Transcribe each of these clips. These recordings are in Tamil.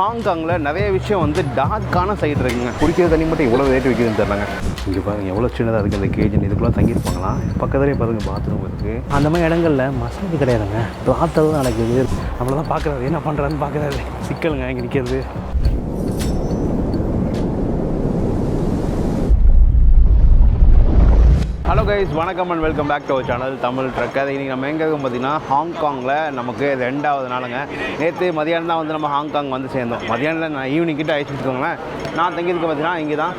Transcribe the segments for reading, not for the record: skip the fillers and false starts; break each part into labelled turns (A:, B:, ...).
A: ஹாங்காங்கில் நிறைய விஷயம் வந்து டார்க்கான சைடு இருக்குங்க. குடிக்கிற தண்ணி மட்டும் எவ்வளோ ரேட் விற்கிதுன்னு தெரிலங்க. இங்கே பாருங்கள் எவ்வளோ சின்னதாக இருக்குது அந்த கேஜன். இதுக்குள்ளே தங்கியிருப்பாங்களாம். பக்கத்துலேயே பாருங்கள் பாத்ரூம் இருக்குது. அந்த மாதிரி இடங்களில் மசாஜ் கிடையாதுங்க, பிளாத்தல் தான் நடக்குது. நம்மள தான் பார்க்குறாரு, என்ன பண்ணுறாருன்னு பார்க்குறாரு. சிக்கலுங்க இங்கே நிற்கிறது. ஹலோ கைஸ், வணக்கம் and welcome back to our channel Tamil trucker. இன்றைக்கி நம்ம எங்கே இருக்கோம் பார்த்தீங்கன்னா ஹாங்காங்கில் நமக்கு 2வது நாளுங்க. நேற்று மதியானம் தான் வந்து நம்ம ஹாங்காங் வந்து சேர்ந்தோம். மதியானத்தில் நான் ஈவினிங் கிட்ட ஆயிடுச்சுக்கோங்களேன். நான் தங்கியிருக்க பார்த்தீங்கன்னா இங்கே தான்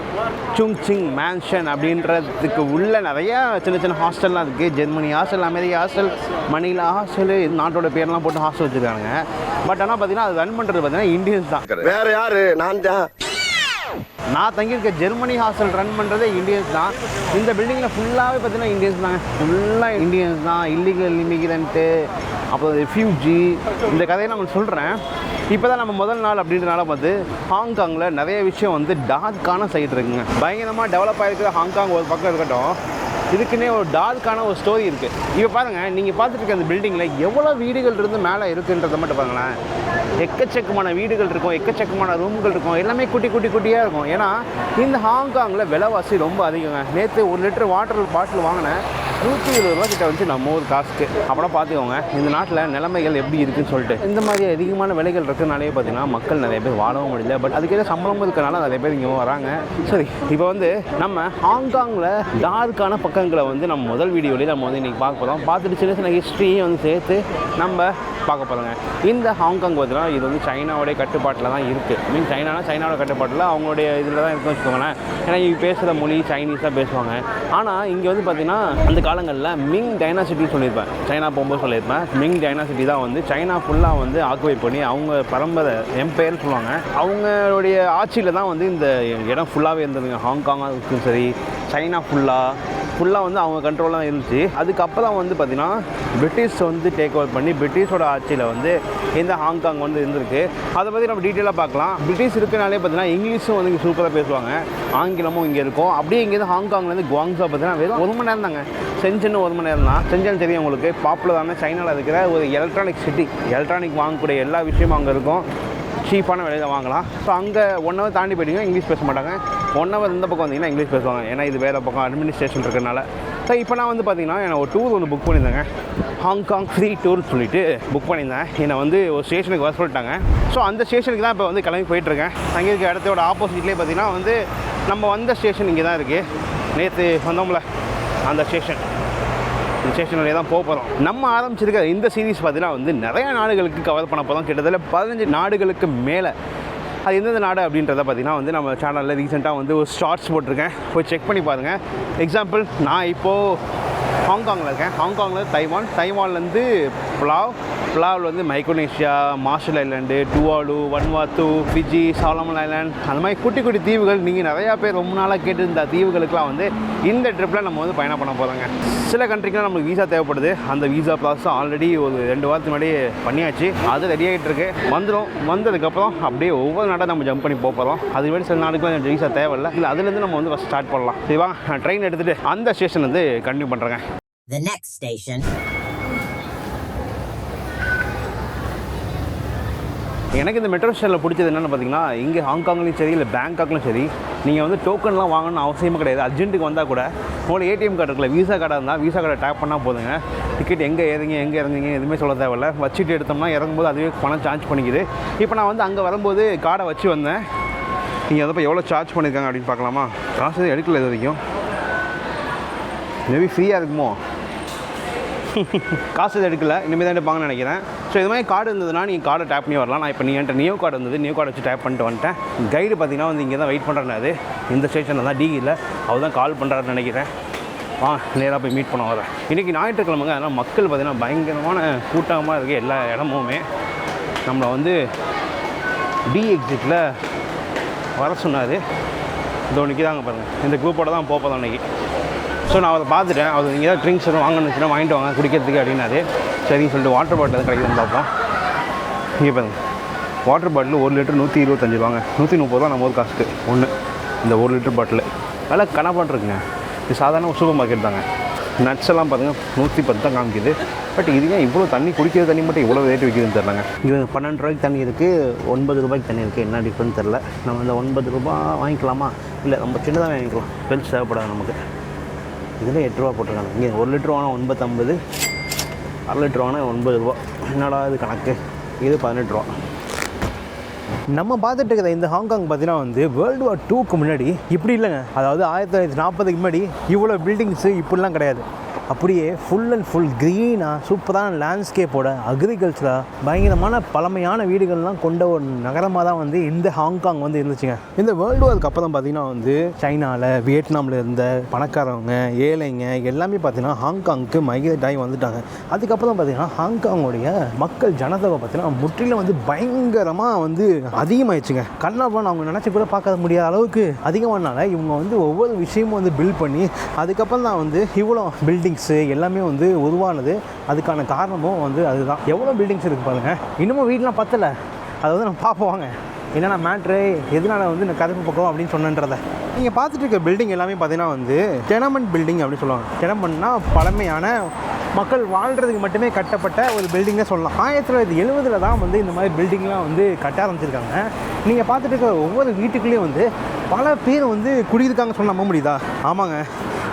A: சுங் சிங் மேன்ஷன் அப்படின்றதுக்கு உள்ள நிறையா சின்ன சின்ன ஹாஸ்டல்லாம் இருக்குது. ஜெர்மனி ஹாஸ்டல், அமெரிக்கா ஹாஸ்டல், மணிலா ஹாஸ்டல், இது நாட்டோட பேர்லாம் போட்டு ஹாஸ்டல் வச்சுருக்காங்க. பட் ஆனால் பார்த்தீங்கன்னா அது ரன் பண்ணுறது பார்த்தீங்கன்னா இந்தியன்ஸ் தான்.
B: வேறு யார்?
A: நான் தங்கியிருக்க ஜெர்மனி ஹாஸ்டல் ரன் பண்ணுறதே இந்தியன்ஸ் தான். இந்த பில்டிங்கில் ஃபுல்லாகவே பார்த்தீங்கன்னா இந்தியன்ஸ் தாங்க. ஃபுல்லாக இந்தியன்ஸ் தான். இல்லீகல் இமிகிரண்ட்டு, அப்புறம் ரெஃப்யூஜி, இந்த கதையை நான் உங்களுக்கு சொல்கிறேன். இப்போ தான் நம்ம முதல் நாள் அப்படின்றனால பார்த்து ஹாங்காங்கில் நிறைய விஷயம் வந்து டார்க்கான சைடு இருக்குங்க. பயங்கரமாக டெவலப் ஆகிருக்கிற ஹாங்காங் ஒரு பக்கம் இருக்கட்டும், இதுக்குன்னே ஒரு டார்க்கான ஒரு ஸ்டோரி இருக்குது. இப்போ பாருங்கள், நீங்கள் பார்த்துட்டு இருக்க அந்த பில்டிங்கில் எவ்வளோ வீடுகள் இருந்து மேலே இருக்குன்றதை மட்டும் பாருங்களேன். எக்கச்சக்கமான வீடுகள் இருக்கும், எக்கச்சக்கமான ரூம்கள் இருக்கும், எல்லாமே குட்டி குட்டியாக இருக்கும். ஏன்னா இந்த ஹாங்காங்கில் விலைவாசி ரொம்ப அதிகங்க. நேற்று 1 லிட்டர் வாட்டர் பாட்டில் வாங்கினேன் 120 ரூபா கிட்ட வந்து நம்ம ஊர் காசுக்கு. அப்புறம் பார்த்துக்கோங்க இந்த நாட்டில் நிலைமைகள் எப்படி இருக்குதுன்னு சொல்லிட்டு. இந்த மாதிரி அதிகமான விலைகள் இருக்கிறனாலே பார்த்தீங்கன்னா மக்கள் நிறைய பேர் வாழவும் முடியல. பட் அதுக்கேற்ற சம்பளமும் இருக்கிறனால நிறைய பேர் இங்கே வராங்க. சரி, இப்போ வந்து நம்ம ஹாங்காங்கில் டார்க்கான பக்கங்களை வந்து நம்ம முதல் வீடியோலேயே நம்ம வந்து இன்றைக்கி பார்க்க போகிறோம். பார்த்துட்டு சின்ன சின்ன ஹிஸ்ட்ரியும் வந்து சேர்த்து நம்ம பார்க்க போகிறோங்க. இந்த ஹாங்காங் பார்த்தீங்கன்னா இது வந்து சைனாவுடைய கட்டுப்பாட்டில் தான் இருக்குது. சைனாவோட கட்டுப்பாட்டில் அவங்களுடைய இதில் தான் இருக்குன்னு வச்சுக்கோங்களேன். ஏன்னா இங்கே பேசுகிற மொழி சைனீஸ் தான் பேசுவாங்க. ஆனால் இங்கே வந்து பார்த்திங்கன்னா அந்த காலங்களில் மிங் டைனாசிட்டின்னு சொல்லியிருப்பேன். சைனா போகும்போது சொல்லியிருப்பேன். மிங் டைனாசிட்டி தான் வந்து சைனா ஃபுல்லாக வந்து ஆக்குபை பண்ணி அவங்க பரம்பரை எம்பையர்னு சொல்லுவாங்க. அவங்களுடைய ஆட்சியில் தான் வந்து இந்த இடம் ஃபுல்லாகவே இருந்ததுங்க. ஹாங்காங்காக இருக்கும் சரி, சைனா ஃபுல்லாக வந்து அவங்க கண்ட்ரோலில் தான் இருந்துச்சு. அதுக்கப்புறம் வந்து பார்த்திங்கன்னா பிரிட்டிஷ் வந்து டேக் ஓவர் பண்ணி பிரிட்டிஷோட ஆட்சியில் வந்து இந்த ஹாங்காங் வந்து இருந்திருக்கு. அதை பற்றி நம்ம டீட்டெயிலாக பார்க்கலாம். பிரிட்டிஷ் இருக்கனாலே பார்த்தீங்கன்னா இங்கிலீஷும் வந்து இங்கே சூப்பராக பேசுவாங்க, ஆங்கிலமும் இங்கே இருக்கும். அப்படியே இங்கேருந்து ஹாங்காங்லேருந்து குவாங்ஸா பார்த்தீங்கன்னா வெறும் 1 மணி நேரம் தாங்க. செஞ்சன்னு 1 மணி நேரம் தான். செஞ்சன்னு தெரியும் உங்களுக்கு, பாப்புலரான சைனாவில் இருக்கிற ஒரு எலக்ட்ரானிக் சிட்டி. எலக்ட்ரானிக் வாங்கக்கூடிய எல்லா விஷயமும் அங்கே இருக்கும். சீப்பான விலையில் வாங்கலாம். ஸோ அங்கே 1 ஹவர் தாண்டி போயிட்டீங்கன்னா இங்கிலீஷ் பேச மாட்டாங்க. 1 ஹவர் இந்த பக்கம் வந்தீங்கன்னா இங்கிலீஷ் பேசுவாங்க. ஏன்னா இது வேறு பக்கம் அட்மினிஸ்ட்ரேஷன் இருக்கிறனால. ஸோ இப்போ நான் வந்து பார்த்தீங்கன்னா எனக்கு ஒரு டூர் ஒன்று புக் பண்ணியிருந்தேங்க. ஹாங்காங் ஃப்ரீ டூர் சொல்லிட்டு புக் பண்ணியிருந்தேன். என்னை வந்து ஒரு ஸ்டேஷனுக்கு வர சொல்லிட்டாங்க. ஸோ அந்த ஸ்டேஷனுக்கு தான் இப்போ வந்து கிளம்பி போயிட்டுருக்கேன். அங்கே இருக்க இடத்தோட ஆப்போசிட்லேயே பார்த்தீங்கன்னா வந்து நம்ம வந்த ஸ்டேஷன் இங்கே தான் இருக்குது. நேற்று வந்தோம்ல அந்த ஸ்டேஷன், இந்த ஸ்டேஷனில் தான் போக போகிறோம். நம்ம ஆரம்பிச்சிருக்க இந்த சீரீஸ் பார்த்தீங்கன்னா வந்து நிறையா நாடுகளுக்கு கவர் பண்ண போகிறோம். கிட்டத்தட்ட 15 நாடுகளுக்கு மேலே. அது எந்தெந்த நாடு அப்படின்றத பார்த்திங்கன்னா வந்து நம்ம சேனலில் ரீசெண்டாக வந்து ஒரு ஷார்ட்ஸ் போட்டிருக்கேன், போய் செக் பண்ணி பாருங்கள். எக்ஸாம்பிள், நான் இப்போது ஹாங்காங்கில் இருக்கேன். ஹாங்காங்கில் தைவான்லேருந்து புலாவில் வந்து Micronesia, Marshall Island, Tuvalu, Vanuatu, Fiji, Solomon Island, அந்த மாதிரி குட்டி குட்டி தீவுகள். நீங்கள் நிறையா பேர் ரொம்ப நாளாக கேட்டிருந்த தீவுகளுக்கெலாம் வந்து இந்த ட்ரிப்பில் நம்ம வந்து பயணம் பண்ண போகிறோங்க. சில கண்ட்ரிக்கெலாம் நம்மளுக்கு வீசா தேவைப்படுது. அந்த வீசா ப்ராசஸ் ஆல்ரெடி ஒரு 2 வாரத்துக்கு முன்னாடி பண்ணியாச்சு. அது ரெடி ஆகிட்டு இருக்கு. வந்ததுக்கப்புறம் அப்படியே ஒவ்வொரு நாடாக நம்ம ஜம்ப் பண்ணி போகிறோம். அது மாதிரி சில நாடுக்குலாம் வீசா தேவையில்லை. இல்லை அதுலேருந்து நம்ம வந்து ஃபஸ்ட் ஸ்டார்ட் பண்ணலாம். சரிவா, நான் ட்ரெயின் எடுத்துகிட்டு அந்த ஸ்டேஷன் வந்து கண்டினியூ பண்ணுறேங்க.
C: The next station.
A: எனக்கு இந்த மெட்ரோ ஸ்டேஷனில் பிடிச்சது என்னென்னு பார்த்தீங்கன்னா, இங்கே ஹாங்காங்லேயும் சரி இல்லை பேங்காக்லையும் சரி, நீங்கள் வந்து டோக்கன்லாம் வாங்கணும்னு அவசியமே கிடையாது. அர்ஜென்ட்டுக்கு வந்தால் கூட உங்களுக்கு ஏடிஎம் கார்டு இருக்குல்ல, வீசா கார்டாக இருந்தால் வீசா கார்டை டேப் பண்ணால் போதுங்க. டிக்கெட் எங்கே இறங்குங்க எதுவுமே சொல்ல தேவையில்ல. வச்சுட்டு எடுத்தோம்னா இறங்கும்போது அதுவே பணம் சார்ஜ் பண்ணிக்குது. இப்போ நான் வந்து அங்கே வரும்போது கார்டை வச்சு வந்தேன். நீங்கள் அதை எவ்வளோ சார்ஜ் பண்ணியிருக்காங்க அப்படின்னு பார்க்கலாமா? காசு எதுவும் எடுக்கல இது வரைக்கும். மேபி ஃப்ரீயாக இருக்குமோ, காசு எதுவும் எடுக்கல, இனிமேல் தான் எடுப்பாங்கன்னு நினைக்கிறேன். ஸோ இது மாதிரி கார்டு இருந்ததுன்னா நீங்கள் கார்டை டேப் பண்ணி வரலாம். நான் இப்போ என்கிட்ட நியூ கார்டு இருந்தது, நியூ கார்டு வச்சு டேப் பண்ணிட்டு வந்துட்டேன். கைடு பார்த்தீங்கன்னா வந்து இங்கே தான் வெயிட் பண்ணுறாரு. இந்த ஸ்டேஷனில் தான் இல்லை, அவர் தான் கால் பண்ணுறாருன்னு நினைக்கிறேன். நேராக போய் மீட் பண்ண வரேன். இன்றைக்கி ஞாயிற்றுக்கிழமைங்க, அதனால் மக்கள் பார்த்திங்கன்னா பயங்கரமான கூட்டமாக இருக்குது எல்லா இடமுமே. நம்மளை வந்து டி எக்ஸிட்டில் வர சொன்னார். இதோ இன்றைக்கி தாங்க பாருங்கள், இந்த குரூப்போடு தான் போப்போம் அன்றைக்கி. ஸோ நான் அதை பார்த்துட்டேன். அவர் நீங்கள் ஏதாவது ட்ரிங்க்ஸ் எதுவும் வாங்கணுச்சுன்னா வாங்கிட்டு வாங்க குடிக்கிறதுக்கு அப்படின்னாரு. சரின்னு சொல்லிட்டு வாட்டர் பாட்டில் எதுவும் கிடைக்குதுன்னு பார்ப்போம். இங்கே பாருங்க, வாட்டர் பாட்டில் 1 லிட்டர் 125 ரூபாங்க. 130 ரூபா நம்ம ஊர் காசுக்கு ஒன்று. இந்த 1 லிட்டர் பாட்டில் நல்லா கணப்பான் இருக்குங்க. இது சாதாரண சூப்பர் மார்க்கெட் தாங்க. நட்ஸ் எல்லாம் பாருங்கள் 110 தான் காமிக்குது. பட் இது ஏன் இவ்வளோ தண்ணி குடிக்கிற தண்ணி மட்டும் இவ்வளோ ரேட்டு விற்கிதுன்னு தெரிலங்க. இது 12 ரூபாய்க்கு தண்ணி இருக்குது, 9 ரூபாய்க்கு தண்ணி இருக்குது. என்ன டிஃப்ரெண்ட் தெரில. நம்ம இந்த 9 ரூபா வாங்கிக்கலாமா? இல்லை நம்ம சின்னதாக வாங்கிக்கலாம், பெருசு தேவைப்படாது நமக்கு. இதில் 8 ரூபா போட்டிருக்காங்க. இங்கே 1 லிட்டர் வாங்கினா 9.50, அரை லிட்டர் வாங்கினா 9 ரூபா. என்னடா இது கணக்கு? இது 18 ரூபா. நம்ம பார்த்துட்டு இருக்கிற இந்த ஹாங்காங் பார்த்தீங்கன்னா வந்து வேர்ல்டு வார் 2க்கு முன்னாடி இப்படி இல்லைங்க. அதாவது 1940க்கு முன்னாடி இவ்வளோ பில்டிங்ஸு இப்படிலாம் கிடையாது. அப்படியே ஃபுல் அண்ட் ஃபுல் க்ரீனாக சூப்பரான லேண்ட்ஸ்கேப்போட அக்ரிகல்ச்சராக பயங்கரமான பழமையான வீடுகள்லாம் கொண்ட ஒரு நகரமாக தான் வந்து இந்த ஹாங்காங் வந்து இருந்துச்சுங்க. இந்த வேர்ல்டு வார்க்கு அப்புறம் பார்த்தீங்கன்னா வந்து சைனாவில், வியட்நாமில் இருந்த பணக்காரவங்க, ஏழைங்க எல்லாமே பார்த்தீங்கன்னா ஹாங்காங்க்கு மைக்ரேட் ஆகி வந்துட்டாங்க. அதுக்கப்புறம் பார்த்தீங்கன்னா ஹாங்காங்கோடைய மக்கள் ஜனதொகை பார்த்தீங்கன்னா முற்றிலும் வந்து பயங்கரமாக வந்து அதிகமாகிடுச்சுங்க. கண்ணாபன் அவங்க நினச்சி கூட பார்க்க முடியாத அளவுக்கு அதிகமானால இவங்க வந்து ஒவ்வொரு விஷயமும் வந்து பில்ட் பண்ணி அதுக்கப்புறம் தான் வந்து இவ்வளோ பில்டிங்ஸ் எல்லாமே வந்து உருவானது. அதுக்கான காரணமும் வந்து அதுதான். எவ்வளோ பில்டிங்ஸ் இருக்குது பாருங்கள். இன்னமும் வீடெலாம் பத்தலை. அதை வந்து நம்ம பார்ப்போங்க என்னென்ன மேட்ரு, எதனால் வந்து இந்த கதப்பு பக்கம் அப்படின்னு சொன்னன்றதை. நீங்கள் பார்த்துட்டு இருக்க பில்டிங் எல்லாமே பார்த்தீங்கன்னா வந்து டெனமெண்ட் பில்டிங் அப்படின்னு சொல்லுவாங்க. டெனமெண்ட்னா பழமையான மக்கள் வாழ்கிறதுக்கு மட்டுமே கட்டப்பட்ட ஒரு பில்டிங்கே சொல்லலாம். 1970 தான் வந்து இந்த மாதிரி பில்டிங்லாம் வந்து கட்ட ஆரம்பிச்சிருக்காங்க. நீங்கள் பார்த்துட்டு இருக்க ஒவ்வொரு வீட்டுக்குள்ளேயும் வந்து பல பேர் வந்து குடியிருக்காங்க சொல்ல நம்ப முடியுதா? ஆமாங்க.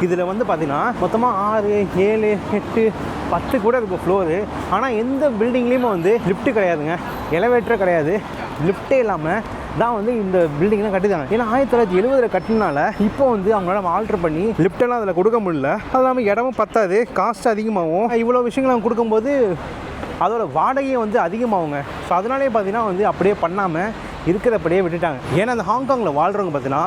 A: இதில் வந்து பார்த்திங்கன்னா மொத்தமாக 6, 7, 8, 10 கூட இருக்கும் ஃப்ளோரு. ஆனால் எந்த பில்டிங்லேயுமே வந்து லிஃப்ட்டு கிடையாதுங்க, எலவேட்டர் கிடையாது. லிஃப்ட்டே இல்லாமல் தான் வந்து இந்த பில்டிங்லாம் கட்டிதாங்க. ஏன்னா 1970 கட்டினால இப்போ வந்து அவங்களால ஆல்ட்ரு பண்ணி லிஃப்டெல்லாம் அதில் கொடுக்க முடியல. அது இல்லாமல் இடமும் பத்தாது, காஸ்ட் அதிகமாகும். இவ்வளோ விஷயங்கள் அவங்க கொடுக்கும்போது அதோட வாடகையை வந்து அதிகமாகுங்க. ஸோ அதனாலே பார்த்தீங்கன்னா வந்து அப்படியே பண்ணாமல் இருக்கிறப்படியே விட்டுட்டாங்க. ஏன்னா அந்த ஹாங்காங்கில் வாழ்கிறவங்க பார்த்தீங்கன்னா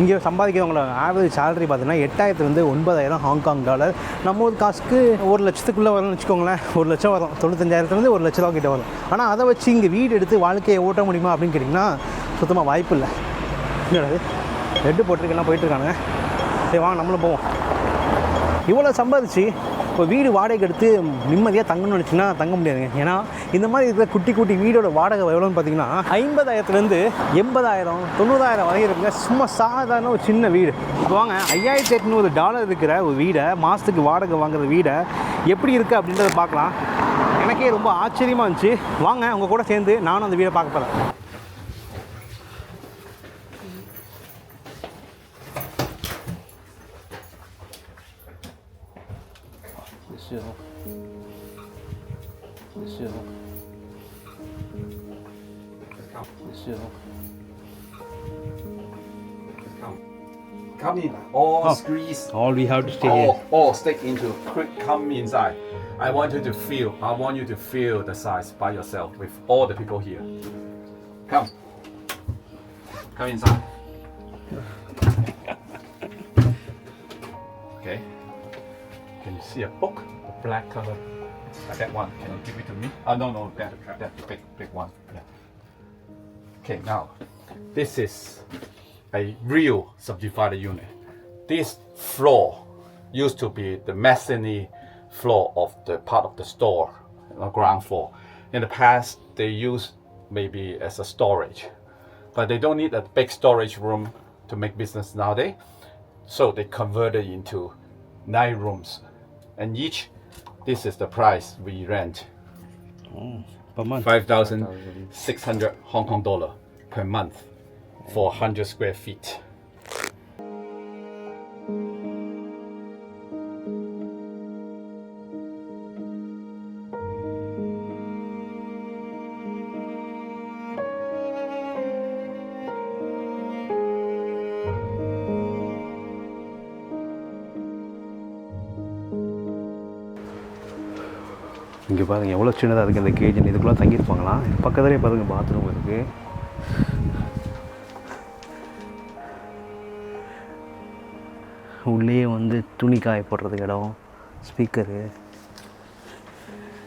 A: இங்கே சம்பாதிக்கிறவங்களோட ஆவரேஜ் சேலரி பார்த்தீங்கன்னா 8,000 9,000 ஹாங்காங் டாலர். நம்ம ஒரு காசுக்கு 1 லட்சத்துக்குள்ளே வரும்னு வச்சுக்கோங்களேன். 1 லட்சம் வரும், 95,000 1 லட்ச ரூபா கிட்ட வரும். ஆனால் அதை வச்சு இங்கே வீடு எடுத்து வாழ்க்கையை ஓட்ட முடியுமா அப்படின்னு கேட்டிங்கன்னா சுத்தமாக வாய்ப்பு இல்லை. என்னது ரெட்டு போட்டிருக்கெல்லாம் போயிட்டுருக்கானுங்க. சரி வாங்க நம்மளும் போவோம். இவ்வளோ சம்பாதிச்சு இப்போ வீடு வாடகை எடுத்து நிம்மதியாக தங்கணும்னு நினச்சிங்கன்னா தங்க முடியாதுங்க. ஏன்னா இந்த மாதிரி இருக்கிற குட்டி குட்டி வீடோட வாடகை எவ்வளோன்னு பார்த்தீங்கன்னா 50,000 80,000 90,000 வரை இருக்குங்க. சும்மா சாதாரண ஒரு சின்ன வீடு. வாங்க $5,800 இருக்கிற ஒரு வீடை மாதத்துக்கு வாடகை வாங்குற வீடை எப்படி இருக்குது அப்படின்றத பார்க்கலாம். எனக்கே ரொம்ப ஆச்சரியமாக இருந்துச்சு. வாங்க உங்கள் கூட சேர்ந்து நானும் அந்த வீடை பார்க்க போகிறேன்.
B: Come in. All squeeze.
A: All we have to stay here.
B: All stick into. Quick, come inside. I want you to feel the size by yourself with all the people here. Come. Come inside. Okay. Can you see a book? A black color. Like that one. Can you give it to me? Oh no, that big one. Yeah. Okay, now this is a real subdivided unit. This floor used to be the mezzanine floor of the part of the store, ground floor. In the past, they used maybe as a storage, but they don't need a big storage room to make business nowadays. So they converted into 9 rooms, and each, this is the price we rent.
A: Per month.
B: 5,600 Hong Kong dollar per month for 100 square feet.
A: இங்கே பாருங்கள் எவ்வளோ சின்னதாக இருக்குது இந்த கேஜன். இதுக்குள்ளே தங்கியிருப்பாங்களாம். பக்கத்துலேயே பாருங்கள் பாத்ரூம் இருக்குது. உள்ளே வந்து துணி காய போடுறதுக்கு இடம், ஸ்பீக்கரு,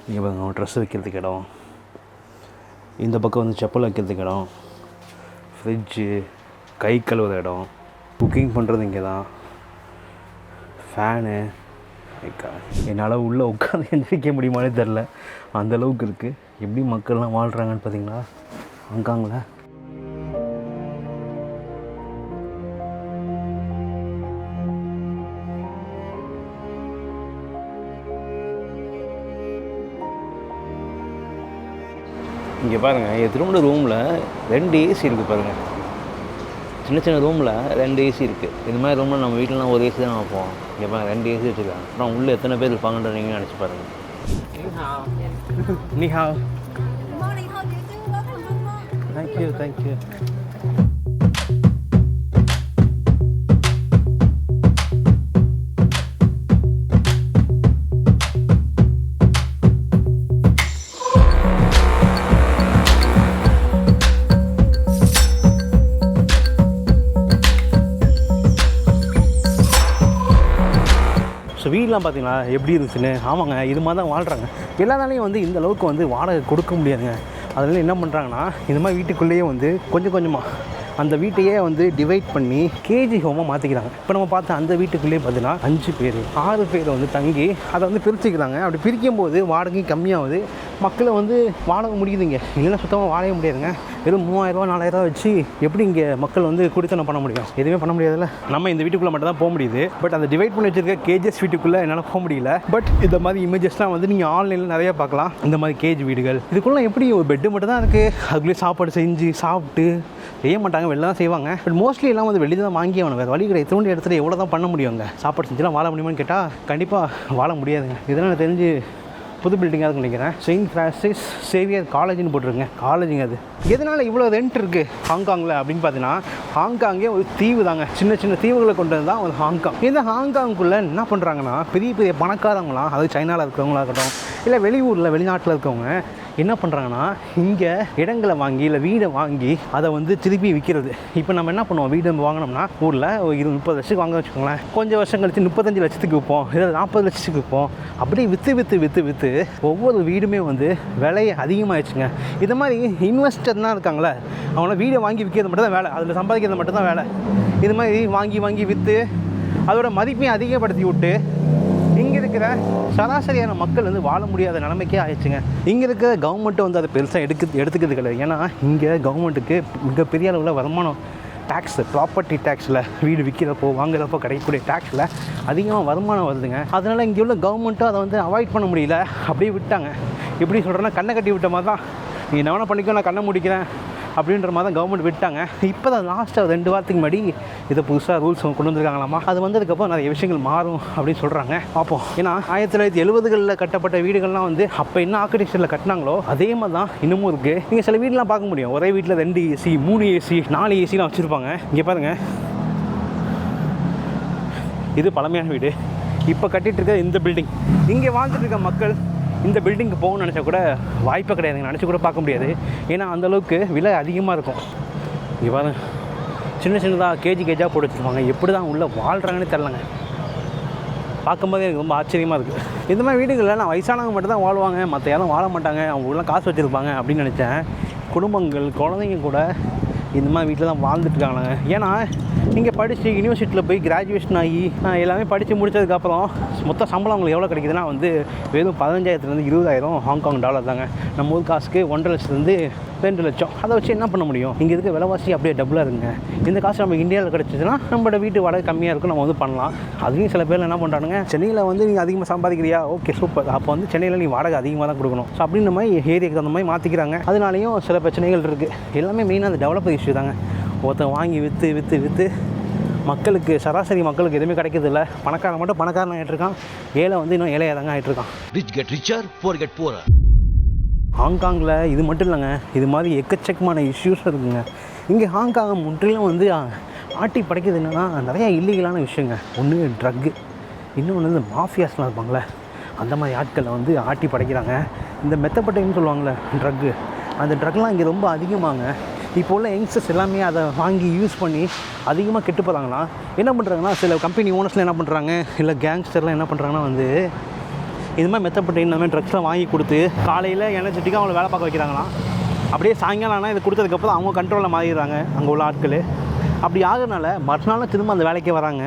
A: இங்கே பாருங்க ட்ரெஸ் வைக்கிறதுக்கு இடம், இந்த பக்கம் வந்து செப்பல் வைக்கிறதுக்கு இடம், ஃப்ரிட்ஜு, கை கழுவுற இடம், குக்கிங் பண்ணுறது இங்கே தான், ஃபேனு. என்னால் உள்ளே உட்காந்து எந்திரிக்க முடியுமானே தெரில, அந்தளவுக்கு இருக்குது. எப்படி மக்கள்லாம் வாழ்கிறாங்கன்னு பார்த்தீங்களா ஹாங்காங்கில். இங்கே பாருங்கள், எத்தனோட ரூமில் 2 ஏசி இருக்குது பாருங்கள். சின்ன சின்ன ரூமில் 2 ஏசி இருக்குது. இது மாதிரி ரூமில் நம்ம வீட்டிலலாம் ஒரு ஏசி தான் வைப்போம். இங்கே பாருங்கள் 2 ஏசி வச்சுருக்காங்க. அப்புறம் உள்ளே எத்தனை பேர் இருப்பாங்கன்ற நீங்கள் நினச்சி பாருங்கள். நீ ஹாவ்.
C: Morning, how do you do? Welcome, Mama.
A: Thank you thank you. So வீடெலாம் பார்த்தீங்களா எப்படி இருந்துச்சுன்னு. ஆமாங்க, இது மாதிரி தான் வாழ்கிறாங்க. எல்லாராலையும் வந்து இந்த அளவுக்கு வந்து வாடகை கொடுக்க முடியாதுங்க. அதனால என்ன பண்ணுறாங்கன்னா, இந்த மாதிரி வீட்டுக்குள்ளேயே வந்து கொஞ்சம் கொஞ்சமாக அந்த வீட்டையே வந்து டிவைட் பண்ணி கேஜி ஹோமாக மாற்றிக்கிறாங்க. இப்போ நம்ம பார்த்த அந்த வீட்டுக்குள்ளேயே பார்த்தீங்கன்னா 5 பேர் 6 பேர் வந்து தங்கி அதை வந்து பிரிச்சுக்கிறாங்க. அப்படி பிரிக்கும் போது வாடகை கம்மியாகுது, மக்களை வந்து வாடகை முடியுதுங்க. இல்லைன்னா சுத்தமாக வாழவே முடியாதுங்க. வெறும் 3000 4000 வச்சு எப்படி இங்கே மக்கள் வந்து குடித்தனம் பண்ண முடியும்? எதுவுமே பண்ண முடியாதுல்ல. நம்ம இந்த வீட்டுக்குள்ளே மட்டும் தான் போக முடியுது. பட் அந்த டிவைட் பண்ணி வச்சிருக்க கேஜஸ் வீட்டுக்குள்ளே என்னால் போக முடியல. பட் இந்த மாதிரி இமேஜஸ்லாம் வந்து நீங்கள் ஆன்லைனில் நிறையா பார்க்கலாம். இந்த மாதிரி கேஜ் வீடுகள் இதுக்குள்ளே எப்படி ஒரு பெட்டு மட்டும் தான் இருக்குது. அதுக்குள்ளேயே சாப்பாடு செஞ்சு சாப்பிட்டு செய்ய மாட்டாங்க, வெளில தான் செய்வாங்க. பட் மோஸ்ட்லி எல்லாம் வந்து வெளியே தான் வாங்கி ஆகணும். வேறு வழி கிடையாது. எத்தனை இடத்துல எவ்வளோ தான் பண்ண முடியுங்க? சாப்பாடு செஞ்சுலாம் வாழ முடியுமான்னு கேட்டால் கண்டிப்பாக வாழ முடியாதுங்க. இதெல்லாம் எனக்கு தெரிஞ்சு புது பில்டிங்காக இருக்குன்னு நினைக்கிறேன். செயின்ட் ஃப்ரான்சிஸ் சேவியர் காலேஜ்னு போட்டிருங்க. காலேஜுங்க அது. எதனால் இவ்வளோ ரெண்ட் இருக்குது ஹாங்காங்கில் அப்படின்னு பார்த்தீங்கன்னா, ஹாங்காங்கே ஒரு தீவு தாங்க. சின்ன சின்ன தீவுகளை கொண்டு தான் ஒரு ஹாங்காங். இந்த ஹாங்காங்குள்ளே என்ன பண்ணுறாங்கன்னா, பெரிய பெரிய பணக்காரங்களாம், அதாவது சைனாவில் இருக்கிறவங்களா இருக்கட்டும், இல்லை வெளியூரில் வெளிநாட்டில் இருக்கவங்க என்ன பண்ணுறாங்கன்னா, இங்கே இடங்களை வாங்கி இல்லை வீடை வாங்கி அதை வந்து திருப்பி விற்கிறது. இப்போ நம்ம என்ன பண்ணுவோம், வீடு வாங்கினோம்னா ஊரில் ஒரு 30 லட்சத்துக்கு வாங்க வச்சுக்கோங்களேன். கொஞ்சம் வருஷம் கழிச்சு 35 லட்சத்துக்கு விற்போம், இல்லை 40 லட்சத்துக்கு விற்போம். அப்படியே விற்று ஒவ்வொரு வீடுமே வந்து விலை அதிகமாகிடுச்சுங்க. இது மாதிரி இன்வெஸ்டர்லாம் இருக்காங்களே, அவங்கள வீடை வாங்கி விற்கிறது மட்டும் தான் வேலை, அதில் சம்பாதிக்கிறது மட்டும் தான் வேலை. இது மாதிரி வாங்கி விற்று அதோட மதிப்பையும் அதிகப்படுத்தி விட்டு இங்கே இருக்கிற சராசரியான மக்கள் வந்து வாழ முடியாத நிலைமைக்கே ஆயிடுச்சுங்க. இங்கே இருக்கிற கவர்மெண்ட்டு வந்து அதை பெருசாக எடுத்துக்கிறது கிடையாது. ஏன்னா இங்கே கவர்மெண்ட்டுக்கு மிகப்பெரிய அளவில் வருமானம் டேக்ஸு, ப்ராப்பர்ட்டி டேக்ஸில், வீடு விற்கிறப்போ வாங்குறப்போ கிடைக்கக்கூடிய டேக்ஸில் அதிகமாக வருமானம் வருதுங்க. அதனால் இங்கே உள்ள கவர்மெண்ட்டும் அதை வந்து அவாய்ட் பண்ண முடியல, அப்படியே விட்டாங்க. எப்படி சொல்கிறேன்னா, கண்ணை கட்டி விட்ட மாதிரி தான். நீ என்ன வேணால் பண்ணிக்கோ, நான் கண்ணை முடிக்கிறேன் அப்படின்ற மாதிரி தான் கவர்மெண்ட் விட்டாங்க. இப்போ தான் லாஸ்ட்டாக 2 வாரத்துக்கு முன்னாடி இதை புதுசாக ரூல்ஸ் கொண்டு வந்திருக்காங்களாமா. அது வந்ததுக்கப்புறம் நிறைய விஷயங்கள் மாறும் அப்படின்னு சொல்கிறாங்க. பார்ப்போம். ஏன்னா 1970களில் கட்டப்பட்ட வீடுகள்லாம் வந்து அப்போ என்ன ஆர்கிடெக்சரில் கட்டினாங்களோ அதே மாதிரி தான் இன்னமும் இருக்குது. நீங்கள் சில வீடெலாம் பார்க்க முடியும், ஒரே வீட்டில் 2 ஏசி 3 ஏசி 4 ஏசிலாம் வச்சுருப்பாங்க. இங்கே பாருங்கள், இது பழமையான வீடு. இப்போ கட்டிகிட்டு இருக்க இந்த பில்டிங், இங்கே வாழ்ந்துட்டு இருக்க மக்கள் இந்த பில்டிங்க்கு போகணும்னு நினச்சா கூட வாய்ப்பே கிடையாதுங்க. நினச்சி கூட பார்க்க முடியாது. ஏன்னா அந்தளவுக்கு விலை அதிகமாக இருக்கும். இங்கே பாருங்க, சின்னதாக கேஜாக போட்டு வச்சுருப்பாங்க. எப்படி தான் உள்ளே வாழ்கிறாங்கன்னு தெரிலங்க. பார்க்கும்போதே எனக்கு ரொம்ப ஆச்சரியமாக இருக்குது. இந்த மாதிரி வீடுகளில் நான் வயசானவங்க மட்டும் தான் வாழ்வாங்க, மற்ற யாரும் வாழ மாட்டாங்க, அவங்க ஊரில் காசு வச்சுருப்பாங்க அப்படின்னு நினச்சேன். குடும்பங்கள் குழந்தைங்க கூட இந்த மாதிரி வீட்டில் தான் வாழ்ந்துட்டுருக்காங்க. ஏன்னா இங்கே படித்து யூனிவர்சிட்டியில் போய் கிராஜுவேஷன் ஆகி எல்லாமே படித்து முடித்ததுக்கப்புறம் மொத்த சம்பளம் அவங்களுக்கு எவ்வளோ கிடைக்குதுன்னா வந்து வெறும் 15,000 20,000 ஹாங்காங் டாலர் தாங்க. நம்ம ஊர் காசுக்கு 1.5 லட்சத்துலேருந்து 2 லட்சம். அதை வச்சு என்ன பண்ண முடியும்? இங்கே இருக்க விலைவாசி அப்படியே டபுளாக இருக்குங்க. இந்த காசு நம்ம இந்தியாவில் கிடச்சிச்சுன்னா நம்மளோட வீட்டு வாடகை கம்மியாக இருக்கும், நம்ம வந்து பண்ணலாம். அதுலேயும் சில பேர் என்ன பண்ணுறானுங்க, சென்னையில் வந்து நீங்கள் அதிகமாக சம்பாதிக்கிறியா, ஓகே சூப்பர், அப்போ வந்து சென்னையில் நீ வாடகை அதிகமாக தான் கொடுக்கணும். ஸோ அப்படின்ற மாதிரி ஏரியாவுக்கு தகுந்த மாதிரி மாற்றிக்கிறாங்க. அதனாலையும் சில பிரச்சனைகள் இருக்குது. எல்லாமே மெயினாக அந்த டெவலப்பர் இஷ்யூ தாங்க. ஒருத்தன் வாங்கி விற்று மக்களுக்கு, சராசரி மக்களுக்கு எதுவுமே கிடைக்கிறதில்ல. பணக்காரன் மட்டும் பணக்காரன் ஆகிட்டு இருக்கான், ஏழை வந்து இன்னும் ஏழையாக தாங்க ஆகிட்டு இருக்கான்.
D: Rich get richer, poor get poorer.
A: ஹாங்காங்கில் இது மட்டும் இல்லைங்க, இது மாதிரி எக்கச்சக்கமான இஷ்யூஸ் இருக்குங்க. இங்கே ஹாங்காங் முற்றிலும் வந்து ஆட்டி படைக்கிறது என்னென்னா நிறையா இல்லீகலான விஷயங்க. ஒன்று ட்ரக்கு, இன்னொன்று வந்து மாஃபியாஸ்லாம் இருப்பாங்களே, அந்த மாதிரி ஆட்களை வந்து ஆட்டி படைக்கிறாங்க. இந்த மெத்தப்பட்டைன்னு சொல்லுவாங்களே ட்ரக்கு, அந்த ட்ரக்லாம் இங்கே ரொம்ப அதிகமாங்க. இப்போ உள்ள யங்ஸ்டர்ஸ் எல்லாமே அதை வாங்கி யூஸ் பண்ணி அதிகமாக கெட்டு போகிறாங்கன்னா என்ன பண்ணுறாங்கன்னா, சில கம்பெனி ஓனர்ஸ்லாம் என்ன பண்ணுறாங்க, இல்லை கேங்ஸ்டர்லாம் என்ன பண்ணுறாங்கன்னா வந்து இது மாதிரி மெத்தப்பட்டு இந்த மாதிரி ட்ரக்ஸ்லாம் வாங்கி கொடுத்து காலையில் எனர்ஜெட்டிக்காக அவங்கள வேலை பார்க்க வைக்கிறாங்களாம். அப்படியே சாயங்காலம் ஆனால் இதை கொடுத்ததுக்கப்புறம் அவங்க கண்ட்ரோலில் மாறிடுறாங்க அங்கே உள்ள ஆட்கள். அப்படி ஆகிறதுனால மறுநாளும் திரும்ப அந்த வேலைக்கே வராங்க,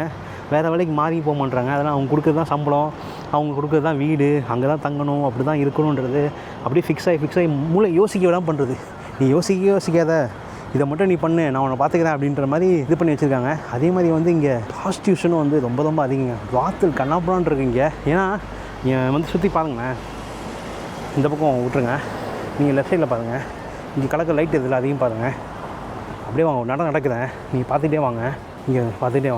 A: வேறு வேலைக்கு மாறி போக மாட்டாங்க. அதனால் அவங்க கொடுக்குறது தான் சம்பளம், அவங்க கொடுக்குறது தான் வீடு, அங்கே தான் தங்கணும், அப்படி தான் இருக்கணுன்றது அப்படியே ஃபிக்ஸ் ஆகி மூளை யோசிக்க விடாமல் பண்ணுறது. நீ யோசிக்காத, இதை மட்டும் நீ பண்ணு, நான் உன்னை பார்த்துக்கிறேன் அப்படின்ற மாதிரி இது பண்ணி வச்சுருக்காங்க. அதே மாதிரி வந்து இங்கே ப்ராஸ்டியூஷனும் வந்து ரொம்ப ரொம்ப அதிகங்க. வாத்தல் கண்ணாப்புறான் இருக்குங்க. ஏன்னா வந்து சுற்றி பாருங்களேன், இந்த பக்கம் விட்ருங்க, நீங்கள் லெஃப்ட் சைடில் பாருங்கள், இங்கே கலக்க லைட் இதில் அதையும் பாருங்கள். அப்படியே வாங்க, நடம் நடக்குறேன், நீங்கள் பார்த்துட்டே வாங்க. இங்கே பார்த்துட்டே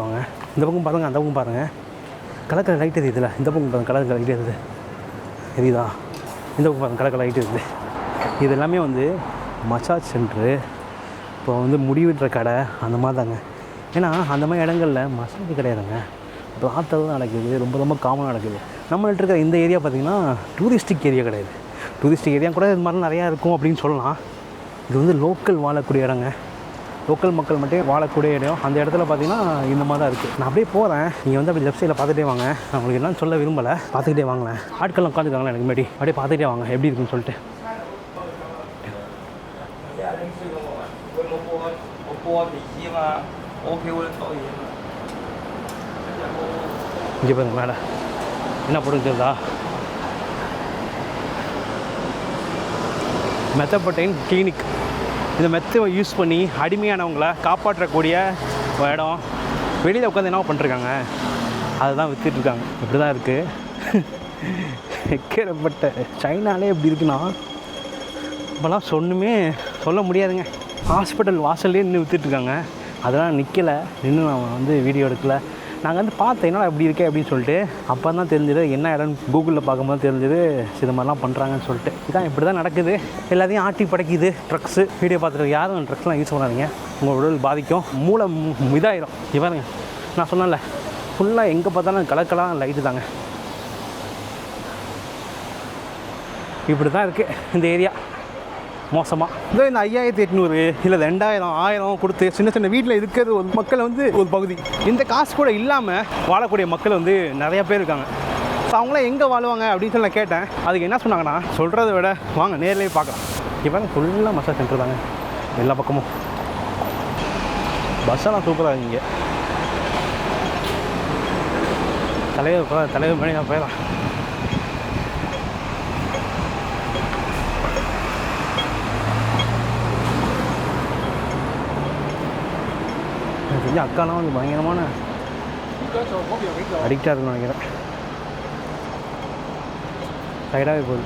A: வாங்க. இந்த பக்கம் பாருங்கள், அந்த பக்கம் பாருங்கள், கலக்கிற லைட் எது இதில். இந்த பக்கம் பாருங்கள், கலக்கிற லைட் எது தெரியுதா? இந்த பக்கம் பாருங்கள், கலக்கிற லைட் இருக்குது. இது எல்லாமே வந்து மசாஜ் சென்ட்ரு, இப்போ வந்து முடிவிடுற கடை அந்த மாதிரி தாங்க. ஏன்னா அந்த மாதிரி இடங்களில் மசாஜ் கிடையாதுங்க, பிரார்த்தனை தான் நடக்குது, ரொம்ப ரொம்ப காமனாக நடக்குது. நம்மள்ட்ட இருக்கிற இந்த ஏரியா பார்த்திங்கன்னா டூரிஸ்டிக் ஏரியா கிடையாது. டூரிஸ்டிக் ஏரியா கூட இது மாதிரி நிறையா இருக்கும் அப்படின்னு சொல்லலாம். இது வந்து லோக்கல் வாழக்கூடிய இடங்க, லோக்கல் மக்கள் மட்டும் வாழக்கூடிய இடம். அந்த இடத்துல பார்த்திங்கன்னா இந்த மாதிரி தான் இருக்குது. நான் அப்படியே போகிறேன், நீங்கள் வந்து அப்படி லெஃப்ட் சைடில் பார்த்துட்டே வாங்க. நான் உங்களுக்கு எல்லாம் சொல்ல விரும்பலை, பார்த்துக்கிட்டே வாங்களேன். ஆட்கள்லாம் உட்காந்துருக்காங்களா எனக்கு முன்னாடி, அப்படியே பார்த்துக்கிட்டே வாங்க எப்படி இருக்குன்னு சொல்லிட்டு. இங்கே பாருங்க மேலே என்ன போட்டுருக்குதா, மெத்தப்பட்டைன் கிளினிக். இந்த மெத்தை யூஸ் பண்ணி அடிமையானவங்களை காப்பாற்றக்கூடிய இடம். வெளியில் உட்காந்து என்ன பண்ணிருக்காங்க, அதுதான் விற்றுட்ருக்காங்க. இப்படி தான் இருக்குது. எக்கேறப்பட்ட சைனாலே எப்படி இருக்குன்னா இப்போலாம் ஒன்றுமே சொல்ல முடியாதுங்க. ஹாஸ்பிட்டல் வாசல்லே நின்று விற்றுட்ருக்காங்க. அதெல்லாம் நிற்கலை, நின்று நான் வந்து வீடியோ எடுக்கலை. நாங்கள் வந்து பார்த்தேன் என்னடா இப்படி இருக்கே அப்படின்னு சொல்லிட்டு. அப்போ தான் தெரிஞ்சது என்ன இடம் கூகுளில் பார்க்கும்போது தெரிஞ்சது இது மாதிரிலாம் பண்ணுறாங்கன்னு சொல்லிட்டு. இதான் இப்படி தான் நடக்குது, எல்லாத்தையும் ஆட்டி படைக்குது ட்ரக்ஸு. வீடியோ பார்த்துட்டு யாரும் ட்ரக்ஸ்லாம் யூஸ் பண்ணாதீங்க, உங்கள் உடல் பாதிக்கும், மூளை இதாயிரும். இவருங்க நான் சொன்னேன்ல, ஃபுல்லாக எங்கே பார்த்தாலும் கலக்கலாம் லைட்டு தாங்க. இப்படி தான் இருக்குது இந்த ஏரியா மோசமாக. இதோ இந்த 5800 இல்லை 2000 1000 கொடுத்து சின்ன சின்ன வீட்டில் இருக்கிறது ஒரு மக்கள் வந்து ஒரு பகுதி. இந்த காசு கூட இல்லாமல் வாழக்கூடிய மக்கள் வந்து நிறையா பேர் இருக்காங்க. ஸோ அவங்களாம் எங்கே வாழுவாங்க அப்படின்னு சொல்லி நான் கேட்டேன். அதுக்கு என்ன சொன்னாங்கன்னா, சொல்கிறத விட வாங்க நேர்லேயே பார்க்கலாம். இப்போ ஃபுல்லாக மசாஜ் சென்டர் தாங்க எல்லா பக்கமும். பஸ்ஸெல்லாம் சூப்பராக இருக்குங்க. தலைவர் மணி நான் போயிடலாம். தெரிஞ்ச அக்காலாம் வந்து பயங்கரமான அடிக்டாக இருக்குன்னு நினைக்கிறேன். சைடாகவே போகுது.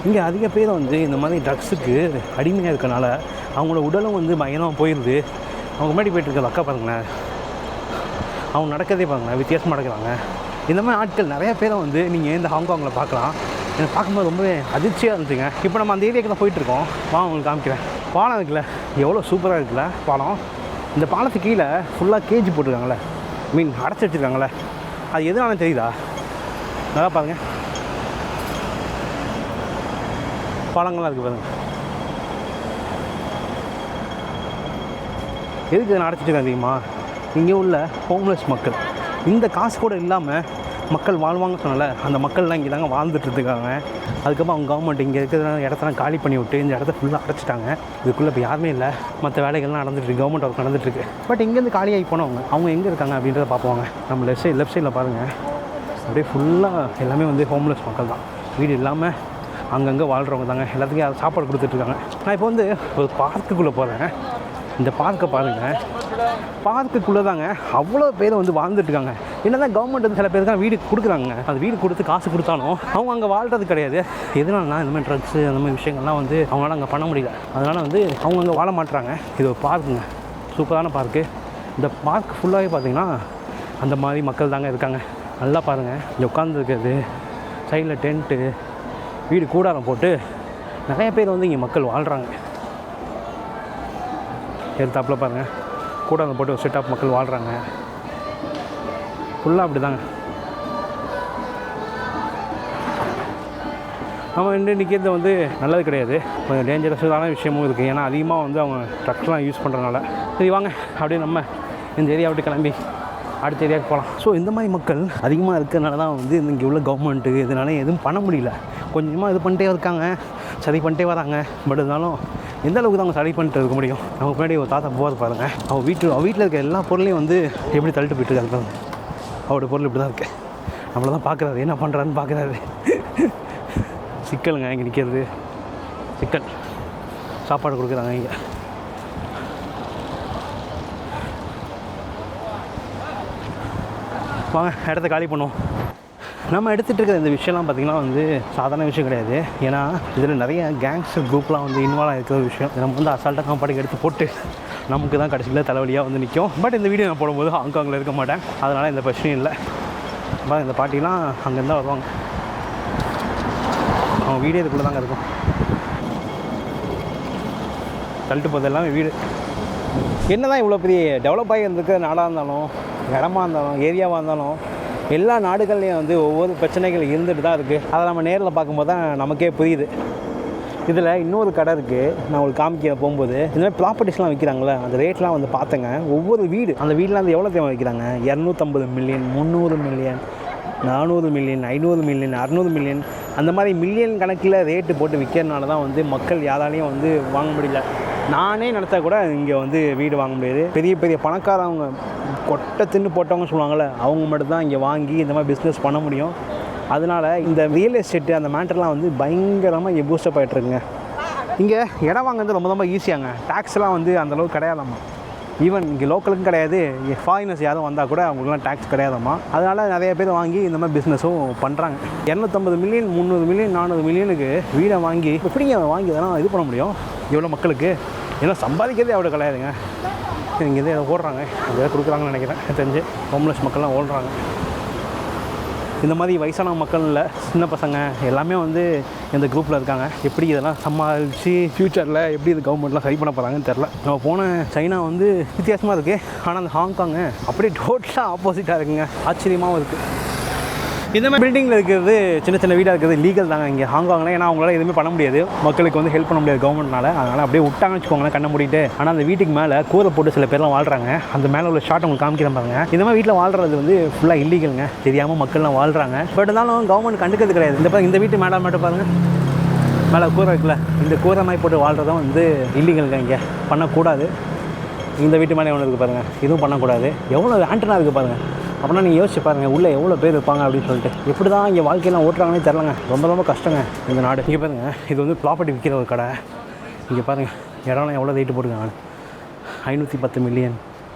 A: இங்கே அதிக பேர் வந்து இந்த மாதிரி ட்ரக்ஸுக்கு அடிமையாக இருக்கனால அவங்களோட உடலும் வந்து பயங்கரமாக போயிடுது. அவங்க முன்னாடி போய்ட்டுருக்க அக்கா பாருங்களேன், அவங்க நடக்கிறதே பாருங்களேன், வித்தியாசமாக நடக்கிறாங்க. இந்த மாதிரி ஆட்கள் நிறையா பேரை வந்து நீங்கள் இந்த ஹாங்காங்கில் பார்க்கலாம். எனக்கு பார்க்கும்போது ரொம்பவே அதிர்ச்சியாக இருந்துச்சுங்க. இப்போ நம்ம அந்த ஏரியாவுக்கு தான் போயிட்டுருக்கோம். உங்களுக்கு காமிக்கிறேன். பாலம் இருக்குல்ல, எவ்வளோ சூப்பராக இருக்குல்ல பாலம். இந்த பாலத்துக்கு கீழே ஃபுல்லாக கேஜி போட்டிருக்காங்களே, மீன் அடைச்சி வச்சுருக்காங்களே, அது எதுனாலும் தெரியுதா? நல்லா பாருங்கள், பாலங்கள்லாம் இருக்குது பாருங்கள். எதுக்கு இதை அடைச்சிட்டு தெரியுமா? இங்கே உள்ள ஹோம்லெஸ் மக்கள், இந்த காசு கூட இல்லாமல் மக்கள் வாழ்வாங்க சொன்னால, அந்த மக்கள்லாம் இங்கே தாங்க வாழ்ந்துட்டுருக்காங்க. அதுக்கப்புறம் அவங்க கவர்மெண்ட் இங்கே இருக்கிற இடத்தெல்லாம் காலி பண்ணி விட்டு இந்த இடத்த ஃபுல்லாக அடைச்சிட்டாங்க. இதுக்குள்ளே இப்போ யாருமே இல்லை, மற்ற வேலைகள்லாம் நடந்துட்டுருக்கு, கவர்மெண்ட் ஒர்க் நடந்துட்டுருக்கு. பட் இங்கேருந்து காலியாகி போனவங்க அவங்க எங்கே இருக்காங்க அப்படின்றத பார்ப்போங்க. நம்ம லெஃப்ட் சைடில் பாருங்கள், அப்படியே ஃபுல்லாக எல்லாமே வந்து ஹோம்லெஸ் மக்கள் தான், வீடு இல்லாமல் அங்கங்கே வாழ்கிறவங்க தாங்க. எல்லாத்துக்கும் சாப்பாடு கொடுத்துட்ருக்காங்க. நான் இப்போ வந்து ஒரு பார்க்குக்குள்ளே போகிறேன். இந்த பார்க்கை பாருங்கள், பார்க்குக்குள்ளே தாங்க அவ்வளோ பேர் வந்து வாழ்ந்துட்டுருக்காங்க. என்ன தான் கவர்மெண்ட் வந்து சில பேருக்கு தான் வீடு கொடுக்குறாங்க, அது வீடு கொடுத்து காசு கொடுத்தாலும் அவங்க அங்கே வாழ்கிறது கிடையாது. எதனாலனா இந்த மாதிரி ட்ரக்ஸு அந்த மாதிரி விஷயங்கள்லாம் வந்து அவங்களால அங்கே பண்ண முடியல. அதனால் வந்து அவங்க அங்கே வாழ மாட்டுறாங்க. இது ஒரு பார்க்குங்க, சூப்பரான பார்க்கு. இந்த பார்க் ஃபுல்லாகவே பார்த்திங்கன்னா அந்த மாதிரி மக்கள் தாங்க இருக்காங்க. நல்லா பாருங்கள், இங்கே உட்காந்துருக்கிறது, சைடில் டென்ட்டு, வீடு கூடாரம் போட்டு நிறைய பேர் வந்து இங்கே மக்கள் வாழ்கிறாங்க. எடுத்தாப்பில் பாருங்கள், கூடாரம் போட்டு ஒரு செட் ஆஃப் மக்கள் வாழ்கிறாங்க. ஃபுல்லாக அப்படி தாங்க. நம்ம நிற்கிறது வந்து நல்லது கிடையாது, கொஞ்சம் டேஞ்சரஸான விஷயமும் இருக்குது. ஏன்னா அதிகமாக வந்து அவங்க ட்ரக்ஸ்லாம் யூஸ் பண்ணுறதுனால. சரி வாங்க அப்படியே நம்ம இந்த ஏரியா விட்டு கிளம்பி அடுத்த ஏரியாவுக்கு போகலாம். ஸோ இந்த மாதிரி மக்கள் அதிகமாக இருக்கிறதுனால தான் வந்து இங்கே உள்ள கவர்மெண்ட்டு இதனால எதுவும் பண்ண முடியல. கொஞ்சமாக இது பண்ணிட்டே இருக்காங்க, சரி பண்ணிட்டே வராங்க. பட் இருந்தாலும் எந்த அளவுக்கு தான் அவங்க சரி பண்ணிட்டு இருக்க முடியும்? நமக்கு முன்னாடி ஒரு தாத்தா போகிறது பாருங்கள், அவள் வீட்டில் இருக்க எல்லா பொருளையும் வந்து எப்படி தள்ளிட்டு போயிட்டு இருக்காரு பாருங்க. அவரோட பொருள் இப்படி தான் இருக்குது, நம்மளை தான் பார்க்குறாரு, என்ன பண்ணுறாருன்னு பார்க்குறாரு. சிக்கலுங்க இங்கே நிற்கிறது, சிக்கல். சாப்பாடு கொடுக்குறாங்க இங்கே. வாங்க இடத்த காலி பண்ணுவோம். நம்ம எடுத்துகிட்டு இருக்கிற இந்த விஷயம்லாம் பார்த்திங்கன்னா வந்து சாதாரண விஷயம் கிடையாது. ஏன்னா இதில் நிறைய கேங்ஸ்டர் குரூப்லாம் வந்து இன்வால்வ் ஆகிருக்கிற ஒரு விஷயம். நம்ம வந்து அசால்ட்டாக காப்பாடுக்கு எடுத்து போட்டு நமக்கு தான் கடைசியில் தலைவலியாக வந்து நிற்கும். பட் இந்த வீடியோ நான் போடும்போது ஹாங்காங்கில் இருக்க மாட்டேன், அதனால் இந்த பிரச்சனையும் இல்லை. இந்த பாட்டிலாம் அங்கேருந்து வருவாங்க, அவங்க வீடு இதுக்குள்ளே தாங்க இருக்கும். தள்ளிட்டு போகிறது எல்லாமே வீடு. என்ன தான் இவ்வளோ பெரிய டெவலப் ஆகி இருந்துருக்க நாடாக இருந்தாலும், இடமா இருந்தாலும், ஏரியாவாக இருந்தாலும், எல்லா நாடுகள்லேயும் வந்து ஒவ்வொரு பிரச்சனைகள் இருந்துட்டு தான் இருக்குது. அதை நம்ம நேரில் பார்க்கும்போது தான் நமக்கே புரியுது. இதில் இன்னொரு கடை இருக்குது, நான் உங்களுக்கு காமிக்க போகும்போது இந்த மாதிரி ப்ராப்பர்ட்டிஸ்லாம் விற்கிறாங்களே, அந்த ரேட்லாம் வந்து பார்த்தேங்க. ஒவ்வொரு வீடு, அந்த வீடெலாம் வந்து எவ்வளோ தேவை வைக்கிறாங்க, 250 million, 300 million, 400 million, 500 million, 600 million, அந்த மாதிரி மில்லியன் கணக்கில் ரேட்டு போட்டு விற்கிறதுனால தான் வந்து மக்கள் யாராலையும் வந்து வாங்க முடியல. நானே நினச்சா கூட இங்கே வந்து வீடு வாங்க முடியாது. பெரிய பெரிய பணக்காரவங்க, கொட்டை தின்னு போட்டவங்க சொல்லுவாங்கள்ல, அவங்க மட்டும்தான் இங்கே வாங்கி இந்த மாதிரி பிஸ்னஸ் பண்ண முடியும். அதனால் இந்த ரியல் எஸ்டேட்டு அந்த மேட்டர்லாம் வந்து பயங்கரமாக இங்கே பூஸ்டப் ஆகிட்ருக்குங்க. இங்கே இடம் வாங்குறது ரொம்ப ரொம்ப ஈஸியாங்க. டேக்ஸ்லாம் வந்து அந்தளவுக்கு கிடையாதாம்மா. ஈவன் இங்கே லோக்கலுக்கும் கிடையாது, ஃபாரினர்ஸ் யாரும் வந்தால் கூட அவங்களுக்குலாம் டேக்ஸ் கிடையாதாம்மா. அதனால் நிறைய பேர் வாங்கி இந்த மாதிரி பிஸ்னஸும் பண்ணுறாங்க. 250 மில்லியன், 300 மில்லியன், 400 மில்லியனுக்கு வீடை வாங்கி எப்படிங்க வாங்கி இதெல்லாம் இது பண்ண முடியும் இவ்வளோ மக்களுக்கு? ஏன்னா சம்பாதிக்கிறதே அவ்வளோ கிடையாதுங்க. இங்கே எதை ஓடுறாங்க, எதாவது கொடுக்குறாங்கன்னு நினைக்கிறேன். தெரிஞ்சு ஹோம்லெஸ் மக்கள்லாம் ஓடுறாங்க. இந்த மாதிரி வயசான மக்கள் இல்லை, சின்ன பசங்க எல்லாமே வந்து இந்த குரூப்பில் இருக்காங்க. எப்படி இதெல்லாம் சமாளித்து ஃப்யூச்சரில் எப்படி இது கவர்மெண்ட்லாம் சரி பண்ண போகிறாங்கன்னு தெரில. நம்ம போன சைனா வந்து வித்தியாசமாக இருக்குது, ஆனால் அந்த ஹாங்காங்கு அப்படியே டோட்டலாக ஆப்போசிட்டாக இருக்குங்க. ஆச்சரியமாகவும் இருக்குது. இந்த மாதிரி பில்டிங்கில் இருக்கிறது சின்ன சின்ன வீடாக இருக்கிறது லீகல் தாங்க இங்கே ஹாங்காங்கில். ஏன்னா அவங்களால எதுவுமே பண்ண முடியாது, மக்களுக்கு வந்து ஹெல்ப் பண்ண முடியாது கவர்மெண்ட்னால. அதனால் அப்படியே விட்டாங்கன்னு வச்சுக்கோங்களேன், கண்ணை மூடிட்டு. ஆனால் அந்த வீட்டுக்கு மேலே கூரை போட்டு சில பேர்லாம் வாழ்கிறாங்க. அந்த மேலே உள்ள ஷார்ட் உங்களுக்கு காமிக்கிறேன் பாருங்க. இந்த மாதிரி வீட்டில் வாழ்கிறது வந்து ஃபுல்லாக இல்லீகலுங்க, தெரியாமல் மக்கள்லாம் வாழ்கிறாங்க. பட் இருந்தாலும் கவர்மெண்ட் கண்டுக்கிறது கிடையாது. இந்த வீட்டு மேலே மட்டும் பாருங்கள், மேலே கூரை இருக்குல்ல, இந்த கூரை மாதிரி போட்டு வாழ்கிறதும் வந்து இல்லீகலுங்க, இங்கே பண்ணக்கூடாது. இந்த வீட்டு மேலே ஒன்று இருக்குது பாருங்கள், இதுவும் பண்ணக்கூடாது. எவ்வளோ ஆண்டனா இருக்குது பாருங்கள். அப்படின்னா நீங்கள் யோசிச்சு பாருங்கள், உள்ளே எவ்வளோ பேர் இருப்பாங்க அப்படின்னு சொல்லிட்டு. எப்படி தான் இங்கே வாழ்க்கையெல்லாம் ஓட்டுறாங்கன்னே தெரிலங்க. ரொம்ப ரொம்ப கஷ்டங்க இந்த நாடு. இங்கே பாருங்கள், இது வந்து ப்ராப்பர்ட்டி விற்கிற ஒரு கடை. இங்கே பாருங்கள், இடம்லாம் எவ்வளோ ரேட்டு போட்டுருக்காங்க. 510 மில்லியன்,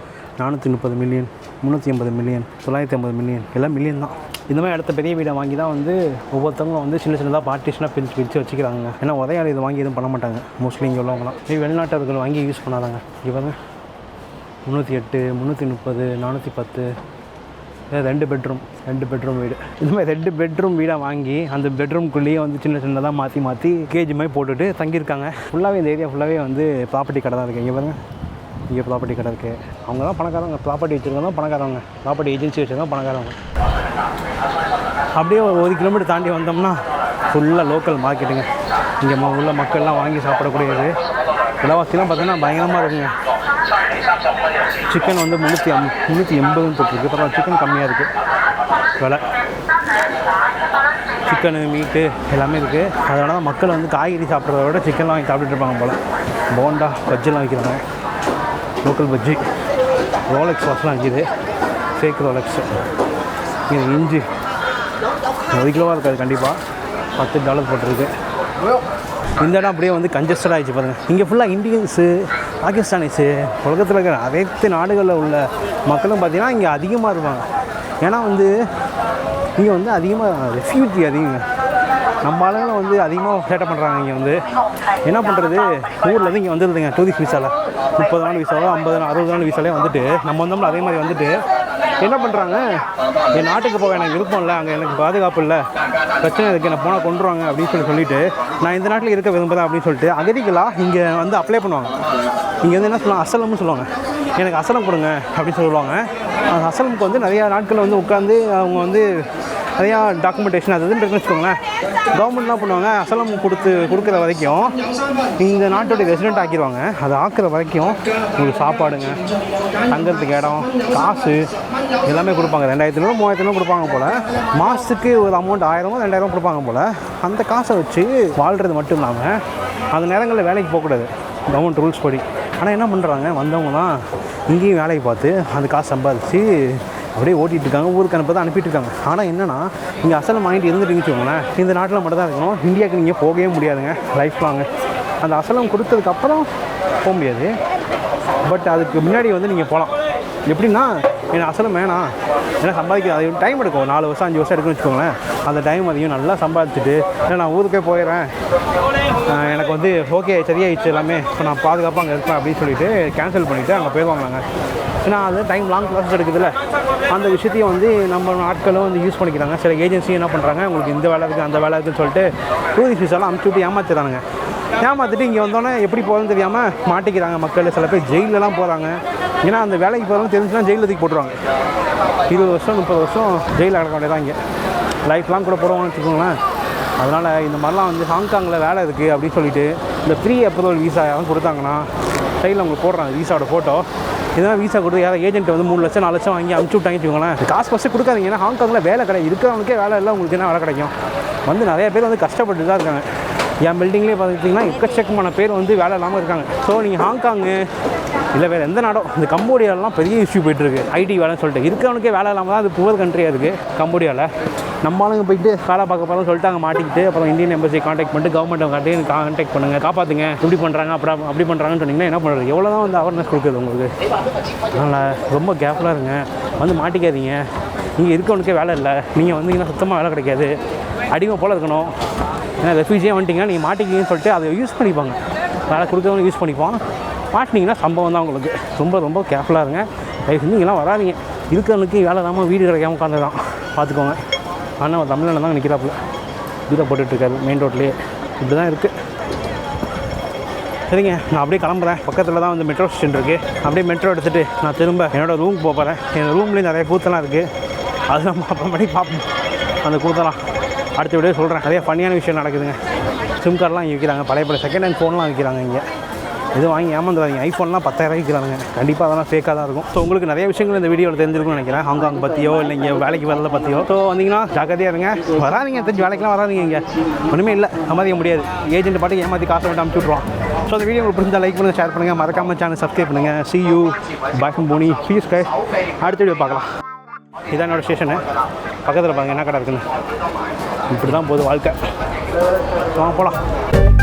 A: 430 மில்லியன், 380 மில்லியன், 950 மில்லியன், எல்லாம் மில்லியன் தான். இந்த மாதிரி இடத்த பெரிய வீடை வாங்கி தான் வந்து ஒவ்வொருத்தவங்களும் வந்து சின்ன சின்னதாக பார்ட்டிஷனாக பிரித்து வச்சுக்கிறாங்க. ஏன்னா உதயாளி இது வாங்கி எதுவும் பண்ண மாட்டாங்க மோஸ்ட்லி இங்கே உள்ளவங்களாம். வெளிநாட்டவர்கள் வாங்கி யூஸ் பண்ணாதாங்க. இங்கே பாருங்கள், 308, 330, 410, 2 பெட்ரூம் வீடு. இந்த மாதிரி 2 பெட்ரூம் வீடாக வாங்கி அந்த பெட்ரூம்குள்ளேயே வந்து சின்ன சின்னதாக மாற்றி கேஜி மாதிரி போட்டுட்டு தங்கியிருக்காங்க. ஃபுல்லாகவே இந்த ஏரியா ஃபுல்லாகவே வந்து ப்ராப்பர்ட்டி கடை தான் இருக்குது. இங்கே பாருங்கள், இங்கே ப்ராப்பர்ட்டி கடை இருக்குது. அவங்க தான் பணக்காரங்க, ப்ராப்பர்ட்டி வச்சுருக்கோம் பணக்காரங்க, ப்ராப்பர்ட்டி ஏஜென்சி வச்சுருக்கோம் பணக்காரங்க. அப்படியே ஒரு 1 கிலோமீட்டர் தாண்டி வந்தோம்னா ஃபுல்லாக லோக்கல் மார்க்கெட்டுங்க. இங்கே உள்ள மக்கள்லாம் வாங்கி சாப்பிடக்கூடியது. விலைவாசிலாம் பார்த்தீங்கன்னா பயங்கரமாக இருக்குங்க. சிக்கன் வந்து 380 போட்டுருக்கு. அப்புறம் சிக்கன் கம்மியாக இருக்குது விலை. சிக்கனு, மீட்டு எல்லாமே இருக்குது. அதனால தான் மக்கள் வந்து காய்கறி சாப்பிட்றத விட சிக்கன்லாம் வாங்கி சாப்பிட்டுட்டு இருப்பாங்க போல். போண்டா, பஜ்ஜிலாம் வைக்கிறாங்க, லோக்கல் பஜ்ஜி. ரோலெக்ஸ் வாட்ச்லாம் விற்கிது, ஃபேக் ரோலெக்ஸு. இது இஞ்சி 1 கிலோவாக இருக்காது கண்டிப்பாக, $10 போட்டிருக்கு. இந்த இடம் அப்படியே வந்து கன்ஜஸ்டட் ஆகிடுச்சு பாருங்கள். இங்கே ஃபுல்லாக இந்தியன்ஸு, பாகிஸ்தானிஸு, உலகத்தில் இருக்கிற அனைத்து நாடுகளில் உள்ள மக்களும் பார்த்திங்கன்னா இங்கே அதிகமாக இருப்பாங்க. ஏன்னா வந்து இங்கே வந்து அதிகமாக ரெஃப்யூஜி அதிகங்க. நம்ம ஆளுங்களை வந்து அதிகமாக சேட்டை பண்ணுறாங்க. இங்கே வந்து என்ன பண்ணுறது, ஊர்லேருந்து இங்கே வந்துடுதுங்க டூரிஸ்ட் விசாவில். 30 நாள் விசாவோ, 50 நாள், 60 நாள் விசாலே வந்துட்டு நம்ம வந்தோம்னா அதே மாதிரி வந்துட்டு என்ன பண்ணுறாங்க, என் நாட்டுக்கு போக எனக்கு விருப்பம் இல்லை, அங்கே எனக்கு பாதுகாப்பு இல்லை, பிரச்சனை இருக்குது, நான் போனால் கொண்டுருவாங்க அப்படின்னு சொல்லிட்டு நான் இந்த நாட்டில் இருக்க விரும்புகிறேன் அப்படின்னு சொல்லிட்டு அகதிகளாக இங்கே வந்து அப்ளை பண்ணுவாங்க. இங்கே வந்து என்ன சொல்லுவாங்க, அசலம்னு சொல்லுவாங்க. எனக்கு அசலம் கொடுங்க அப்படின்னு சொல்லுவாங்க. அந்த அசலமுக்கு வந்து நிறையா நாட்கள் வந்து உட்காந்து அவங்க வந்து நிறையா டாக்குமெண்டேஷன் அது இதுன்னு இருக்குன்னு வச்சுக்கோங்களேன். கவர்மெண்ட் என்ன பண்ணுவாங்க, அசலம் கொடுக்குற வரைக்கும் இந்த நாட்டோடைய ரெசிடென்ட் ஆக்கிடுவாங்க. அதை ஆக்குற வரைக்கும் உங்களுக்கு சாப்பாடுங்க, தங்கிறதுக்கு இடம், காசு எல்லாமே கொடுப்பாங்க. 2000 3000 கொடுப்பாங்க போல். மாதத்துக்கு ஒரு அமௌண்ட் 1000 2000 கொடுப்பாங்க போல். அந்த காசை வச்சு வாழ்கிறது மட்டும் இல்லாமல் அந்த நேரங்களில் வேலைக்கு போகக்கூடாது கவர்மெண்ட் ரூல்ஸ் படி. ஆனால் என்ன பண்ணுறாங்க, வந்தவங்க தான் இங்கேயும் வேலைக்கு பார்த்து அந்த காசு சம்பாதிச்சு அப்படியே ஓட்டிகிட்டு இருக்காங்க, ஊருக்கு அனுப்பதான் அனுப்பிட்டு இருக்காங்க. ஆனால் என்னென்னா இங்கே அசலம் வாங்கிட்டு இருந்துட்டுன்னு வச்சுக்கோங்களேன், இந்த நாட்டில் மட்டும் தான் இருக்கணும், இந்தியாவுக்கு நீங்கள் போகவே முடியாதுங்க லைஃப் லாங்கு. அந்த அசலம் கொடுத்ததுக்கப்புறம் போக முடியாது, பட் அதுக்கு முன்னாடி வந்து நீங்கள் போகலாம். எப்படின்னா எனக்கு அசலும் வேணாம், ஏன்னா சம்பாதிக்க அது டைம் எடுக்கும், 4 வருஷம் 5 வருஷம் எடுக்குன்னு வச்சுக்கோங்களேன். அந்த டைம் அதையும் நல்லா சம்பாதிச்சுட்டு இல்லை நான் ஊருக்கே போயிடுறேன், எனக்கு வந்து ஓகே சரியாயிடுச்சு எல்லாமே, இப்போ நான் பாதுகாப்பாக அங்கே இருப்பேன் அப்படின்னு சொல்லிட்டு கேன்சல் பண்ணிவிட்டு அங்கே போயிடுவாங்களாங்க. ஏன்னா அது டைம் லாங் ப்ராசஸ் எடுக்குதுல்ல, அந்த விஷயத்தையும் வந்து நம்ம ஆட்களும் வந்து யூஸ் பண்ணிக்கிறாங்க. சில ஏஜென்சி என்ன பண்ணுறாங்க, உங்களுக்கு இந்த வேலை இருக்குது அந்த வேலை இருக்குதுன்னு சொல்லிட்டு டூரிஸ்ட் விசாலாம் அமுச்சு விட்டு ஏமாத்துறானுங்க. ஏமாற்றிட்டு இங்கே வந்தோன்னே எப்படி போகிறதுன்னு தெரியாமல் மாட்டிக்கிறாங்க மக்கள். சில பேர் ஜெயிலெலாம் போகிறாங்க. ஏன்னா அந்த வேலைக்கு போகிறவங்க தெரிஞ்சுன்னா ஜெயிலில் தூக்கி போட்டுருவாங்க. 20 வருஷம் 30 வருஷம் ஜெயிலில் கிடக்க வேண்டியதான். இங்கே லைஃப் லாங் கூட போடுவாங்கன்னு வச்சுக்கோங்களேன். அதனால் இந்த மாதிரிலாம் வந்து ஹாங்காங்கில் வேலை இருக்குது அப்படின்னு சொல்லிட்டு இந்த ப்ரீ அப்ரூவல் வீசா யாரும் கொடுத்தாங்கன்னா சைடில் உங்களுக்கு போடுறாங்க வீசாவோட ஃபோட்டோ. இதெல்லாம் வீசா கொடுத்து யாரும் ஏஜென்ட் வந்து 3 லட்சம் 4 லட்சம் வாங்கி அமுச்சு விட்டாங்கன்னு வச்சுக்கோங்களேன். காசு ஃபஸ்ட்டு கொடுக்காதீங்க. ஏன்னா ஹாங்காங்கில் வேலை கிடையாது, இருக்கிறவனுக்கே வேலை இல்லை, உங்களுக்கு என்ன வேலை கிடைக்கும்? வந்து நிறைய பேர் வந்து கஷ்டப்பட்டு தான் இருக்காங்க. என் பில்டிங்லேயே பார்த்துக்கிட்டிங்கன்னா எக்கச்சக்கமான பேர் வந்து வேலை இல்லாமல் இருக்காங்க. ஸோ நீங்கள் ஹாங்காங்கு இல்லை வேறு எந்த நாடோ, இந்த கம்போடியாலலாம் பெரிய இஷ்யூ போய்ட்டுருக்கு ஐடி வேலைன்னு சொல்லிட்டு. இருக்கிறவனுக்கே வேலை இல்லாமல் தான் அது புவர் கண்ட்ரியாக இருக்குது கம்போடியாவில். நம்ம ஆளுங்க போயிட்டு வேலை பார்க்க போகிறோம்னு சொல்லிட்டு அங்கே மாட்டிக்கிட்டு அப்புறம் இந்தியன் எம்பசி காண்டாக்ட் பண்ணிட்டு கவர்மெண்ட்டை காண்டாக்ட் பண்ணுங்கள், காப்பாற்றுங்க, இப்படி பண்ணுறாங்க அப்படி பண்ணுறாங்கன்னு சொன்னீங்கன்னா என்ன பண்ணுறது? எவ்வளோ தான் வந்து அவேர்னஸ் கொடுக்குது உங்களுக்கு? அதனால் ரொம்ப கேர்ஃபுல்லாக இருங்க, வந்து மாட்டிக்காதீங்க. நீங்கள் இருக்கவனுக்கே வேலை இல்லை, நீங்கள் வந்தீங்கன்னா சுத்தமாக வேலை கிடைக்காது, அடிமை போல் இருக்கணும். ஏன்னா ரெஃப்யூஜியாக வந்துட்டிங்கன்னா நீங்கள் மாட்டிக்கிங்கன்னு சொல்லிட்டு அதை யூஸ் பண்ணிப்பாங்க, வேலை கொடுக்கறவங்க யூஸ் பண்ணிப்பான். மாட்டினீங்கன்னா சம்பவம் தான் உங்களுக்கு. ரொம்ப ரொம்ப கேர்ஃபுல்லாக இருங்க. தயவு செஞ்சு இங்கெல்லாம் வராதிங்க. இருக்கிறவனுக்கு வேலை இல்லாமல் வீடு கிடைக்காம உட்காந்து தான் பார்த்துக்கோங்க. ஆனால் தமிழ்நாடு தான் நிற்கிறாப்புல வீட்டை போட்டுட்ருக்காரு மெயின் ரோட்லேயே. இப்படி தான் இருக்குது. சரிங்க, நான் அப்படியே கிளம்புறேன். பக்கத்தில் தான் வந்து மெட்ரோ ஸ்டேஷன் இருக்குது. அப்படியே மெட்ரோ எடுத்துகிட்டு நான் திரும்ப என்னோடய ரூமுக்கு போகிறேன். என் ரூம்லேயும் நிறைய கூத்தெல்லாம் இருக்குது, அது நம்ம அப்புறமேடி பார்ப்போம். அந்த கூத்தெல்லாம் அடுத்த வீடியோ சொல்கிறேன். நிறைய ஃபன்னியான விஷயம் நடக்குதுங்க. சிம் கார்டெலாம் இங்கே விற்கிறாங்க, பழைய செகண்ட் ஹேண்ட் ஃபோன்லாம் விற்கிறாங்க. இங்கே எதுவும் வாங்கி ஏமாந்துடாதீங்க. ஐஃபோன்லாம் 10,000 விற்கிறாங்க. கண்டிப்பாக அதெல்லாம் ஃபேக்காக தான் இருக்கும். ஸோ உங்களுக்கு நிறைய விஷயங்கள் இந்த வீடியோவில் தெரிஞ்சிருக்கும்னு நினைக்கிறேன், ஹாங்காங் பற்றியோ இல்லை இங்கே வேலைக்கு வரதை பற்றியோ. ஸோ வந்தீங்கன்னா ஜாக்கிரதையாக இருங்க. வராதிங்க, தெரிஞ்சு வேலைக்கெலாம் வராதிங்க. இங்கே ஒன்றுமே இல்லை, சமாளிக்க முடியாது. ஏஜென்ட் பாட்டுக்கு ஏமாற்றி காசை விட்டு அனுப்பிச்சி விட்ருவோம். ஸோ அந்த வீடியோ உங்களுக்கு பிடிச்சா லைக் பண்ணுங்கள், ஷேர் பண்ணுங்கள், மறக்காமல் சேனல் சப்ஸ்கிரைப் பண்ணுங்கள். See you, bye from Boni. Peace guys. அடுத்த வீடியோ பார்க்கலாம். இதான் என்னோடய ஸ்டேஷனு. பக்கத்தில் பாருங்கள் என்ன கடை இருக்குன்னு. இப்படி தான் போகுது வாழ்க்கை. வாங்க போகலாம்.